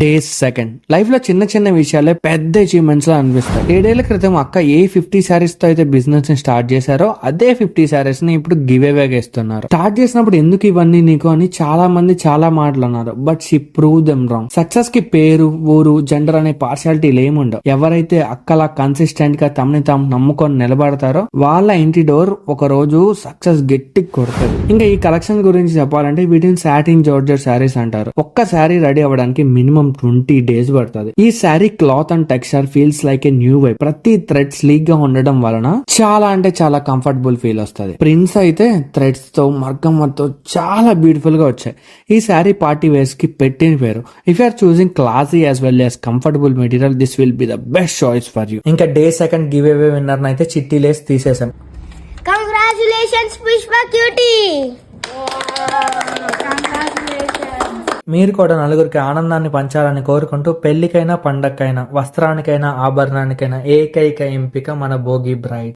Days second life లో చిన్న చిన్న విషయాలే పెద్ద అచీవ్మెంట్స్ లా అనిపిస్తాయి. 7 ఏళ్ల క్రితం అక్క ఏ 50 శారీస్ తో అయితే బిజినెస్ ని స్టార్ట్ చేశారో అదే 50 శారీస్ ని ఇప్పుడు గివ్ అవేగా ఇస్తున్నారు. స్టార్ట్ చేసినప్పుడు ఎందుకు ఇవన్నీ నీకు అని చాలా మంది చాలా మాటలు అన్నారు. But she prove them wrong. Success కి పేరు, ఊరు, జెండర్ అనే పార్షాలిటీలు ఏముండవు. ఎవరైతే అక్కలా కన్సిస్టెంట్ గా తమని తాము నమ్ముకొని నిలబడతారో వాళ్ళ ఇంటి డోర్ ఒక రోజు సక్సెస్ గట్టి కొడుతుంది. ఇంకా ఈ కలెక్షన్ గురించి చెప్పాలంటే వీటిని సాటిన్ జార్జెట్ శారీస్ అంటారు. ఒక్క శారీ రెడీ అవ్వడానికి మినిమం 20 days పడుతుంది. ఈ sari cloth and texture feels like a new way. ప్రతి థ్రెడ్ స్లీక్ గా ఉండడం వలన చాలా అంటే చాలా కంఫర్టబుల్ ఫీల్ వస్తుంది. ప్రింట్స్ అయితే థ్రెడ్స్ తో మగ్గంతో చాలా బ్యూటిఫుల్ గా వచ్చాయి. ఈ శారీ పార్టీ వేర్స్ కి పెట్టిన పేరు. If you are choosing classy as well as comfortable material, this will be the best choice for you. ఇంకా day second giveaway winner అయితే చిట్టి లేస్ తీసేసాం. Congratulations Pushpa cutie. మీరు కూడా నలుగురికి ఆనందాన్ని పంచాలని కోరుకుంటూ పెళ్లికైనా పండక్కైనా వస్త్రానికైనా ఆభరణానికైనా ఏకైక ఎంపిక మన భోగి బ్రైడ్.